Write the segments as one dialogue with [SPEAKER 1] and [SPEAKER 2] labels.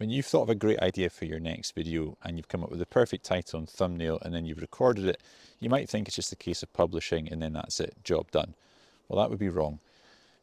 [SPEAKER 1] When you've thought of a great idea for your next video and you've come up with the perfect title and thumbnail and then you've recorded it, you might think it's just a case of publishing and then that's it, job done. Well, that would be wrong.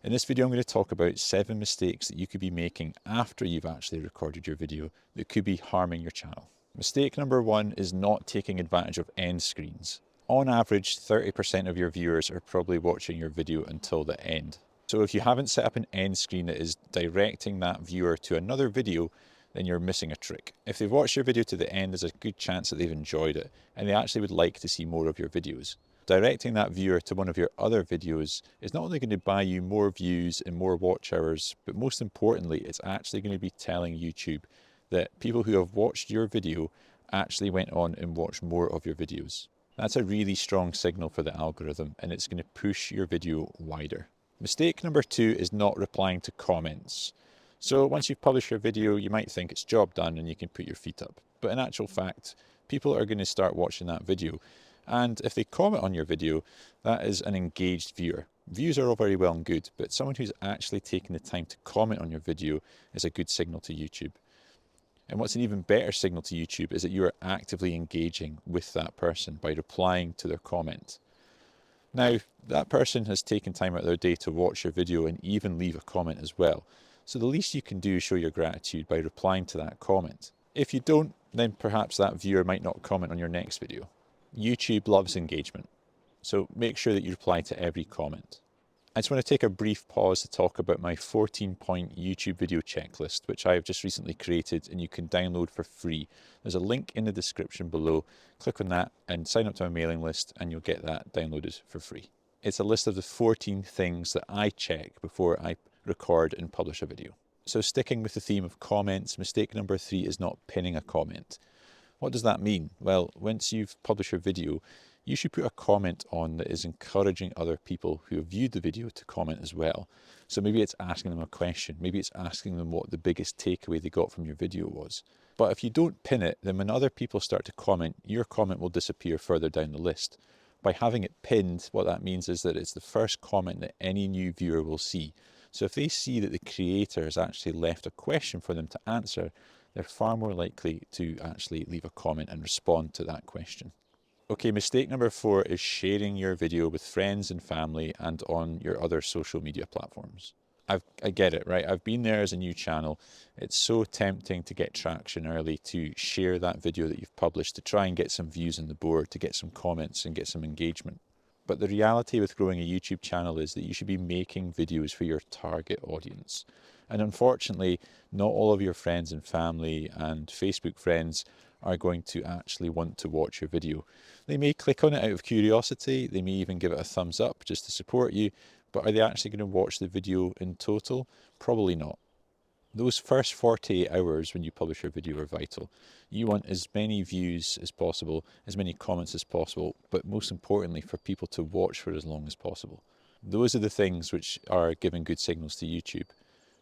[SPEAKER 1] In this video, I'm going to talk about 7 mistakes that you could be making after you've actually recorded your video that could be harming your channel. Mistake number 1 is not taking advantage of end screens. On average, 30% of your viewers are probably watching your video until the end. So if you haven't set up an end screen that is directing that viewer to another video, then you're missing a trick. If they've watched your video to the end, there's a good chance that they've enjoyed it and they actually would like to see more of your videos. Directing that viewer to one of your other videos is not only going to buy you more views and more watch hours, but most importantly, it's actually going to be telling YouTube that people who have watched your video actually went on and watched more of your videos. That's a really strong signal for the algorithm and it's going to push your video wider. Mistake number 2 is not replying to comments. So once you've published your video, you might think it's job done and you can put your feet up. But in actual fact, people are going to start watching that video. And if they comment on your video, that is an engaged viewer. Views are all very well and good, but someone who's actually taken the time to comment on your video is a good signal to YouTube. And what's an even better signal to YouTube is that you are actively engaging with that person by replying to their comment. Now, that person has taken time out of their day to watch your video and even leave a comment as well. So the least you can do is show your gratitude by replying to that comment. If you don't, then perhaps that viewer might not comment on your next video. YouTube loves engagement, so make sure that you reply to every comment. I just want to take a brief pause to talk about my 14-point YouTube video checklist, which I have just recently created and you can download for free. There's a link in the description below. Click on that and sign up to my mailing list and you'll get that downloaded for free. It's a list of the 14 things that I check before I record and publish a video. So sticking with the theme of comments, mistake number 3 is not pinning a comment. What does that mean? Well, once you've published your video, you should put a comment on that is encouraging other people who have viewed the video to comment as well. So maybe it's asking them a question, maybe it's asking them what the biggest takeaway they got from your video was. But if you don't pin it, then when other people start to comment, your comment will disappear further down the list. By having it pinned, what that means is that it's the first comment that any new viewer will see. So if they see that the creator has actually left a question for them to answer, they're far more likely to actually leave a comment and respond to that question. Okay, mistake number 4 is sharing your video with friends and family and on your other social media platforms. I get it, right? I've been there as a new channel. It's so tempting to get traction early, to share that video that you've published, to try and get some views on the board, to get some comments and get some engagement. But the reality with growing a YouTube channel is that you should be making videos for your target audience. And unfortunately, not all of your friends and family and Facebook friends are going to actually want to watch your video. They may click on it out of curiosity, they may even give it a thumbs up just to support you, but are they actually going to watch the video in total? Probably not. Those first 48 hours when you publish your video are vital. You want as many views as possible, as many comments as possible, but most importantly for people to watch for as long as possible. Those are the things which are giving good signals to YouTube.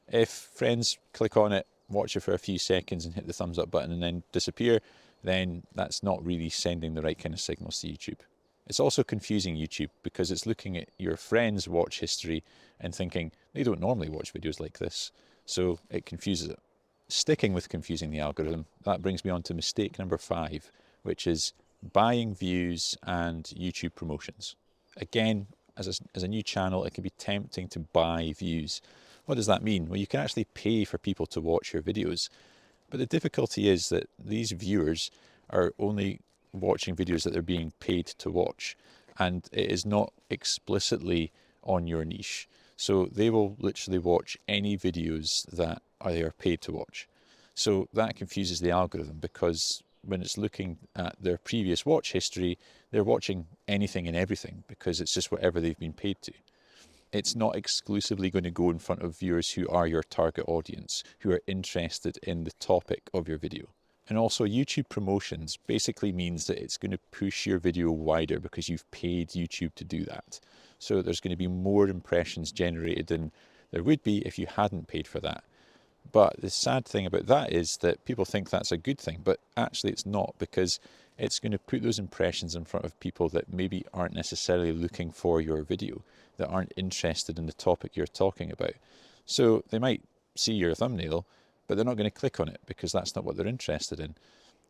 [SPEAKER 1] If friends click on it, watch it for a few seconds and hit the thumbs up button and then disappear, then that's not really sending the right kind of signals to YouTube. It's also confusing YouTube because it's looking at your friends' watch history and thinking they don't normally watch videos like this. So it confuses it. Sticking with confusing the algorithm, that brings me on to mistake number 5, which is buying views and YouTube promotions. Again, as a new channel, it can be tempting to buy views. What does that mean? Well, you can actually pay for people to watch your videos. But the difficulty is that these viewers are only watching videos that they're being paid to watch. And it is not explicitly on your niche. So they will literally watch any videos that they are paid to watch. So that confuses the algorithm because when it's looking at their previous watch history, they're watching anything and everything because it's just whatever they've been paid to. It's not exclusively going to go in front of viewers who are your target audience, who are interested in the topic of your video. And also YouTube promotions basically means that it's going to push your video wider because you've paid YouTube to do that. So there's going to be more impressions generated than there would be if you hadn't paid for that. But the sad thing about that is that people think that's a good thing, but actually it's not, because it's going to put those impressions in front of people that maybe aren't necessarily looking for your video, that aren't interested in the topic you're talking about. So they might see your thumbnail, but they're not going to click on it because that's not what they're interested in.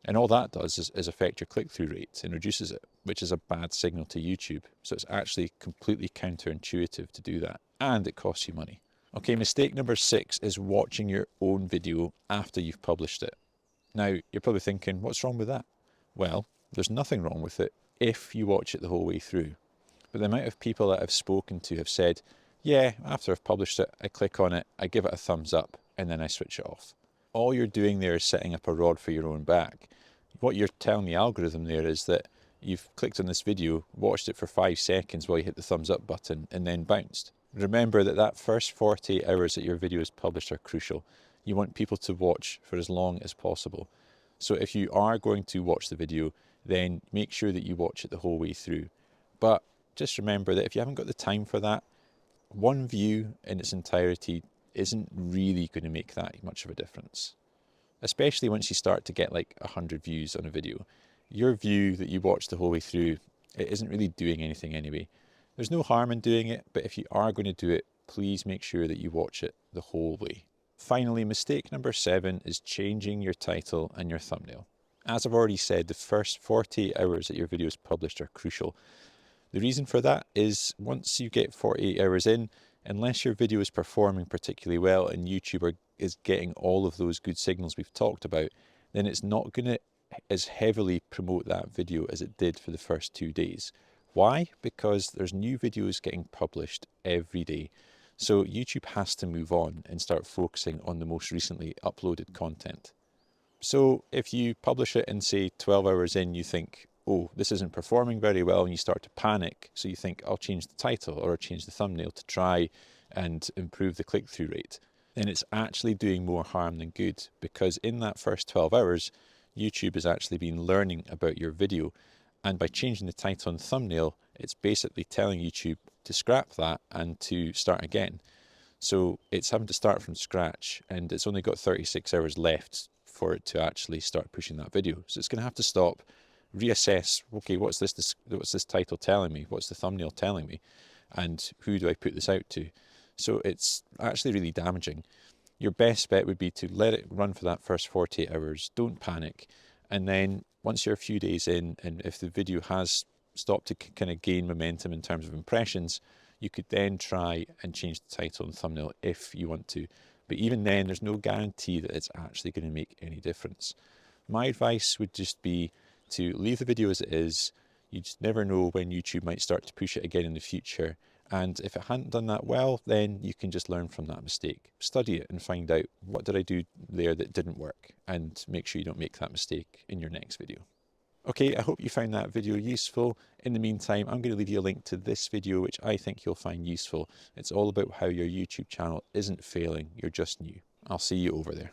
[SPEAKER 1] And all that does is affect your click-through rate and reduces it, which is a bad signal to YouTube. So it's actually completely counterintuitive to do that, and it costs you money. Okay, mistake number 6 is watching your own video after you've published it. Now, you're probably thinking, what's wrong with that? Well, there's nothing wrong with it if you watch it the whole way through. But the amount of people that I've spoken to have said, yeah, after I've published it, I click on it, I give it a thumbs up, and then I switch it off. All you're doing there is setting up a rod for your own back. What you're telling the algorithm there is that you've clicked on this video, watched it for 5 seconds while you hit the thumbs up button, and then bounced. Remember that first 48 hours that your video is published are crucial. You want people to watch for as long as possible. So if you are going to watch the video, then make sure that you watch it the whole way through. But just remember that if you haven't got the time for that, one view in its entirety isn't really going to make that much of a difference. Especially once you start to get like 100 views on a video. Your view that you watch the whole way through, it isn't really doing anything anyway. There's no harm in doing it, but if you are going to do it, please make sure that you watch it the whole way. Finally, mistake number 7 is changing your title and your thumbnail. As I've already said, the first 48 hours that your video is published are crucial. The reason for that is once you get 48 hours in, unless your video is performing particularly well and YouTube is getting all of those good signals we've talked about, then it's not going to as heavily promote that video as it did for the first 2 days. Why? Because there's new videos getting published every day. So YouTube has to move on and start focusing on the most recently uploaded content. So if you publish it and say 12 hours in, you think, oh, this isn't performing very well, and you start to panic. So you think, I'll change the title or I'll change the thumbnail to try and improve the click-through rate. Then it's actually doing more harm than good, because in that first 12 hours, YouTube has actually been learning about your video. And by changing the title and thumbnail, it's basically telling YouTube to scrap that and to start again. So it's having to start from scratch, and it's only got 36 hours left for it to actually start pushing that video. So it's going to have to stop, reassess, okay, what's this title telling me? What's the thumbnail telling me? And who do I put this out to? So it's actually really damaging. Your best bet would be to let it run for that first 48 hours. Don't panic. And then once you're a few days in, and if the video has stopped to kind of gain momentum in terms of impressions, you could then try and change the title and thumbnail if you want to. But even then, there's no guarantee that it's actually going to make any difference. My advice would just be to leave the video as it is. You just never know when YouTube might start to push it again in the future. And if it hadn't done that well, then you can just learn from that mistake. Study it and find out, what did I do there that didn't work? And make sure you don't make that mistake in your next video. Okay, I hope you found that video useful. In the meantime, I'm going to leave you a link to this video, which I think you'll find useful. It's all about how your YouTube channel isn't failing, you're just new. I'll see you over there.